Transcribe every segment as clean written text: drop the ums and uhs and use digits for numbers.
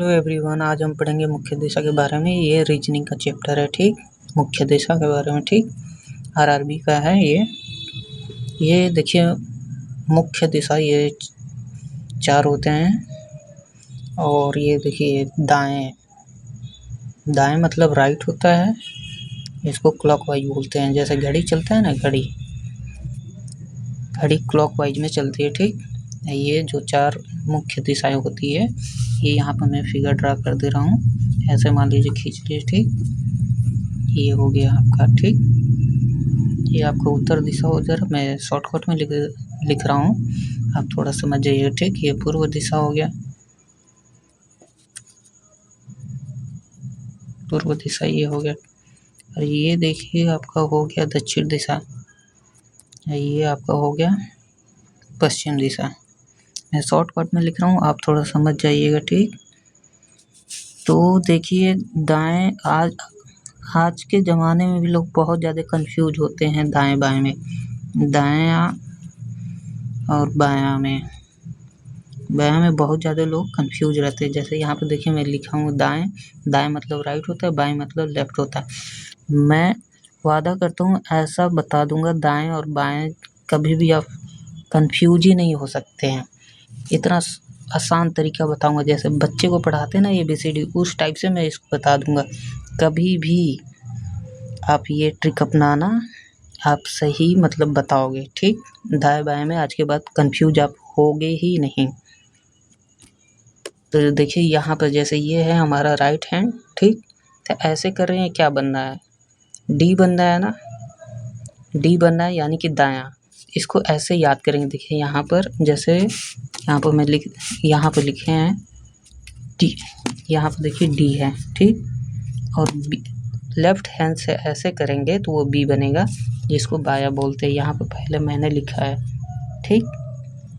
Hello everyone, आज हम पढ़ेंगे मुख्य दिशा के बारे में। ये रीजनिंग का चैप्टर है, ठीक। मुख्य दिशा के बारे में, ठीक। आरआरबी का है ये देखिए, मुख्य दिशा ये चार होते हैं। और ये देखिए, दाएं मतलब राइट होता है। इसको क्लॉकवाइज बोलते हैं। जैसे घड़ी चलता है ना, घड़ी क्लॉकवाइज में चलती है, ठीक। ये जो चार मुख्य दिशाएं होती है, ये यहाँ पर मैं फिगर ड्रा कर दे रहा हूँ। ऐसे मान लीजिए, खींच लीजिए, ठीक। ये हो गया आपका, ठीक। ये आपका उत्तर दिशा हो जा रहा, मैं शॉर्टकट में लिख रहा हूँ, आप थोड़ा समझ जाइए, ठीक। ये पूर्व दिशा हो गया, पूर्व दिशा ये हो गया। और ये देखिए आपका हो गया दक्षिण दिशा। ये आपका हो गया पश्चिम दिशा। मैं शॉर्टकट में लिख रहा हूँ, आप थोड़ा समझ जाइएगा, ठीक। तो देखिए, आज के ज़माने में भी लोग बहुत ज़्यादा कंफ्यूज होते हैं दाएं बाएं में, दायां और बायां में बहुत ज़्यादा लोग कंफ्यूज रहते हैं। जैसे यहाँ पर देखिए, मैं लिखा हूँ दाएं मतलब राइट होता है, बाएं मतलब लेफ्ट होता है। मैं वादा करता हूँ ऐसा बता दूंगा, दाएं और बाएं कभी भी आप कंफ्यूज ही नहीं हो सकते हैं। इतना आसान तरीका बताऊंगा, जैसे बच्चे को पढ़ाते हैं ना ABCD, उस टाइप से मैं इसको बता दूंगा। कभी भी आप ये ट्रिक अपनाना, आप सही मतलब बताओगे, ठीक। दाएं बाएं में आज के बाद कंफ्यूज आप होगे ही नहीं। तो देखिए, यहाँ पर जैसे ये है हमारा राइट हैंड, ठीक। तो ऐसे कर रहे हैं, क्या बनना है, डी बनना है ना, डी बनना है, यानी कि दायां। इसको ऐसे याद करेंगे। देखिए यहाँ पर, जैसे यहाँ पर यहाँ पर लिखे हैं डी, यहाँ पर देखिए डी है, ठीक। और लेफ्ट हैंड से ऐसे करेंगे तो वो बी बनेगा, जिसको बाया बोलते हैं। यहाँ पर पहले मैंने लिखा है, ठीक।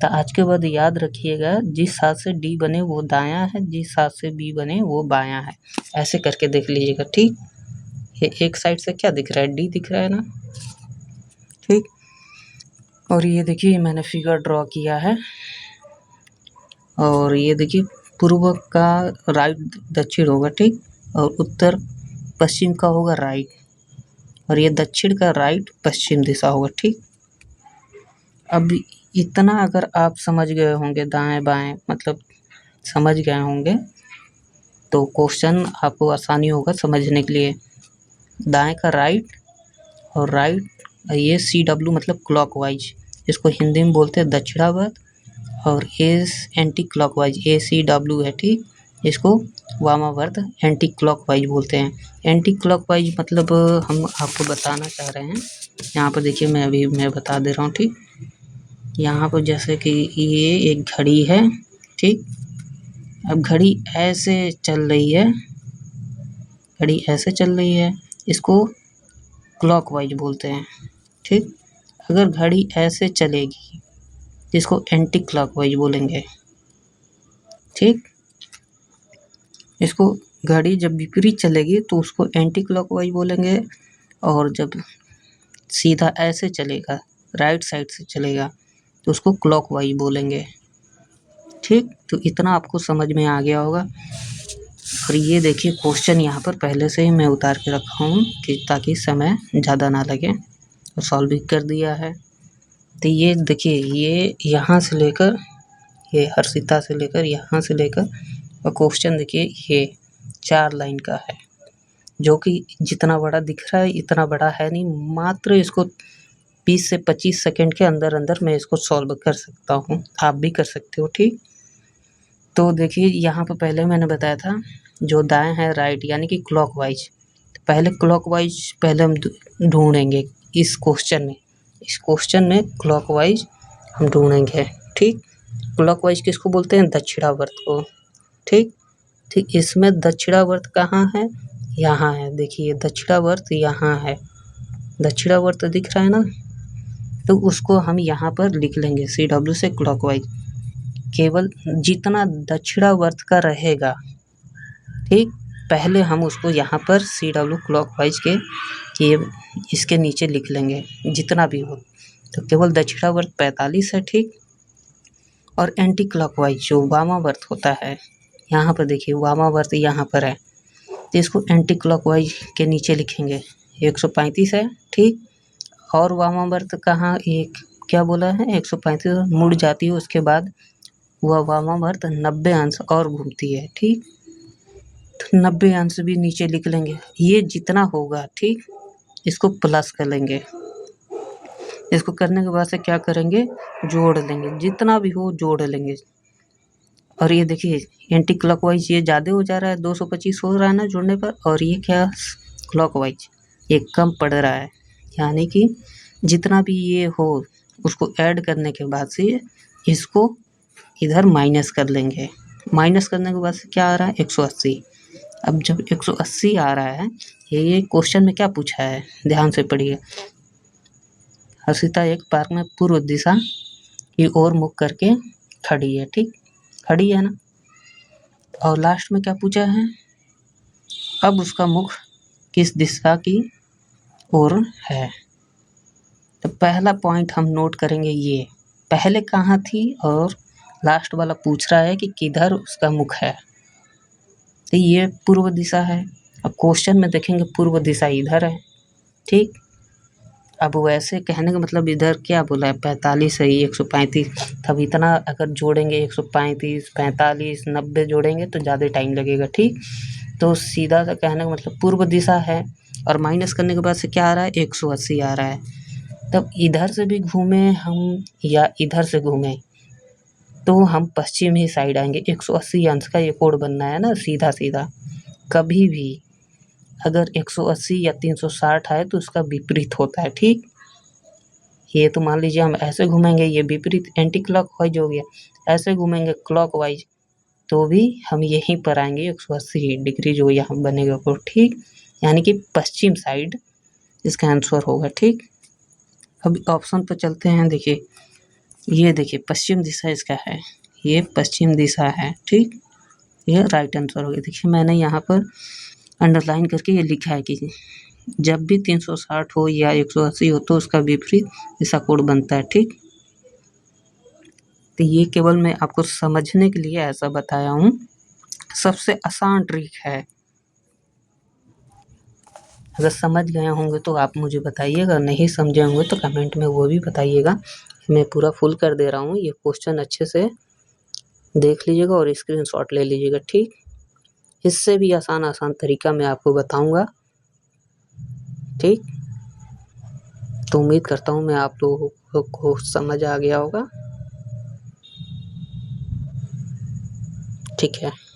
तो आज के बाद याद रखिएगा, जिस हाथ से डी बने वो दायां है, जिस हाथ से बी बने वो बायां है। ऐसे करके देख लीजिएगा, ठीक। ये एक साइड से क्या दिख रहा है, डी दिख रहा है ना, ठीक। और ये देखिए, मैंने फिगर ड्रॉ किया है। और ये देखिए, पूर्व का राइट दक्षिण होगा, ठीक। और उत्तर पश्चिम का होगा राइट। और ये दक्षिण का राइट पश्चिम दिशा होगा, ठीक। अब इतना अगर आप समझ गए होंगे, दाएं बाएं मतलब समझ गए होंगे, तो क्वेश्चन आपको आसानी होगा समझने के लिए। दाएं का राइट और राइट, ये CW मतलब क्लॉकवाइज, इसको हिंदी में बोलते हैं दक्षिणावर्त। और एंटी क्लॉकवाइज ACW है, ठीक। इसको वामावर्त एंटी क्लॉकवाइज बोलते हैं। एंटी क्लॉकवाइज मतलब हम आपको बताना चाह रहे हैं। यहाँ पर देखिए, मैं बता दे रहा हूँ, ठीक। यहाँ पर जैसे कि ये एक घड़ी है, ठीक। अब घड़ी ऐसे चल रही है, इसको क्लॉकवाइज बोलते हैं, ठीक। अगर घड़ी ऐसे चलेगी, इसको एंटी क्लॉकवाइज बोलेंगे, ठीक। इसको घड़ी जब विपरीत चलेगी तो उसको एंटी क्लॉकवाइज बोलेंगे। और जब सीधा ऐसे चलेगा, राइट साइड से चलेगा, तो उसको क्लॉकवाइज बोलेंगे, ठीक। तो इतना आपको समझ में आ गया होगा। और ये देखिए, क्वेश्चन यहाँ पर पहले से ही मैं उतार के रखा हूँ कि ताकि समय ज़्यादा ना लगे, और सॉल्व भी कर दिया है। तो ये देखिए, ये यहाँ से लेकर, ये हर्षिता से लेकर, यहाँ से लेकर, और क्वेश्चन देखिए ये 4 लाइन का है, जो कि जितना बड़ा दिख रहा है इतना बड़ा है नहीं। मात्र इसको 20 से 25 सेकंड के अंदर अंदर मैं इसको सॉल्व कर सकता हूँ, आप भी कर सकते हो, ठीक। तो देखिए, यहाँ पर पहले मैंने बताया था, जो दाएं है राइट यानी कि क्लॉकवाइज। पहले क्लॉकवाइज पहले हम ढूंढेंगे इस क्वेश्चन में क्लॉकवाइज हम ढूंढेंगे, ठीक। क्लॉकवाइज किसको बोलते हैं, दक्षिणावर्त को, ठीक। ठीक, इसमें दक्षिणावर्त कहाँ है, यहाँ है। देखिए, दक्षिणावर्त यहाँ है, दक्षिणावर्त दिख रहा है ना, तो उसको हम यहाँ पर लिख लेंगे CW से क्लॉकवाइज। केवल जितना दक्षिणावर्त का रहेगा, ठीक, पहले हम उसको यहाँ पर CW क्लॉकवाइज के ये इसके नीचे लिख लेंगे, जितना भी हो। तो केवल दक्षिणावर्त 45 है, ठीक। और एंटी क्लॉकवाइज जो वामावर्त होता है, यहाँ पर देखिए वामावर्त यहाँ पर है, तो इसको एंटी क्लॉकवाइज के नीचे लिखेंगे। 135 है, ठीक। और वामावर्त कहाँ, एक क्या बोला है, 135 मुड़ जाती है, उसके बाद वह वामावर्त 90 अंश और घूमती है, ठीक। तो 90 अंश भी नीचे लिख लेंगे। ये जितना होगा, ठीक, इसको प्लस कर लेंगे। इसको करने के बाद से क्या करेंगे, जोड़ लेंगे, जितना भी हो जोड़ लेंगे। और ये देखिए एंटी क्लॉकवाइज ये ज़्यादा हो जा रहा है, 225 हो रहा है ना जोड़ने पर, और ये क्या क्लॉकवाइज ये कम पड़ रहा है। यानी कि जितना भी ये हो उसको ऐड करने के बाद से इसको इधर माइनस कर लेंगे। माइनस करने के बाद से क्या आ रहा है, 180। अब जब 180 आ रहा है, ये क्वेश्चन में क्या पूछा है, ध्यान से पढ़िए। हर्षिता एक पार्क में पूर्व दिशा की ओर मुख करके खड़ी है, ठीक, खड़ी है ना। और लास्ट में क्या पूछा है, अब उसका मुख किस दिशा की ओर है। तो पहला पॉइंट हम नोट करेंगे, ये पहले कहाँ थी और लास्ट वाला पूछ रहा है कि किधर उसका मुख है, तो ये पूर्व दिशा है। अब क्वेश्चन में देखेंगे पूर्व दिशा इधर है, ठीक। अब वैसे कहने का मतलब इधर क्या बोला है, 45 है, 135। तब इतना अगर जोड़ेंगे 135, 45, 90 जोड़ेंगे तो ज़्यादा टाइम लगेगा, ठीक। तो सीधा सा कहने का मतलब पूर्व दिशा है, और माइनस करने के बाद से क्या आ रहा है, 180 आ रहा है। तब इधर से भी घूमे हम या इधर से घूमे तो हम पश्चिमी साइड आएंगे। 180 अंश का ये कोण बनना है ना, सीधा सीधा। कभी भी अगर 180 या 360 है तो उसका विपरीत होता है, ठीक। ये तो मान लीजिए हम ऐसे घूमेंगे, ये विपरीत एंटी क्लॉकवाइज हो गया। ऐसे घूमेंगे क्लॉकवाइज तो भी हम यहीं पर आएंगे, 180 डिग्री जो यहाँ बनेगा वो, ठीक। यानी कि पश्चिम साइड इसका आंसर होगा, ठीक। अब ऑप्शन पर चलते हैं। देखिए ये देखिए पश्चिम दिशा इसका है, ये पश्चिम दिशा है, ठीक। ये राइट आंसर हो गया। देखिए मैंने यहाँ पर अंडरलाइन करके ये लिखा है कि जब भी 360 हो या 180 हो तो उसका विपरीत दिशा कोण बनता है, ठीक। तो ये केवल मैं आपको समझने के लिए ऐसा बताया हूँ, सबसे आसान ट्रिक है। अगर समझ गए होंगे तो आप मुझे बताइएगा, नहीं समझे होंगे तो कमेंट में वो भी बताइएगा। मैं पूरा फुल कर दे रहा हूँ, ये क्वेश्चन अच्छे से देख लीजिएगा और स्क्रीनशॉट ले लीजिएगा, ठीक। इससे भी आसान तरीका मैं आपको बताऊंगा, ठीक। तो उम्मीद करता हूँ मैं आप लोगों को समझ आ गया होगा, ठीक है।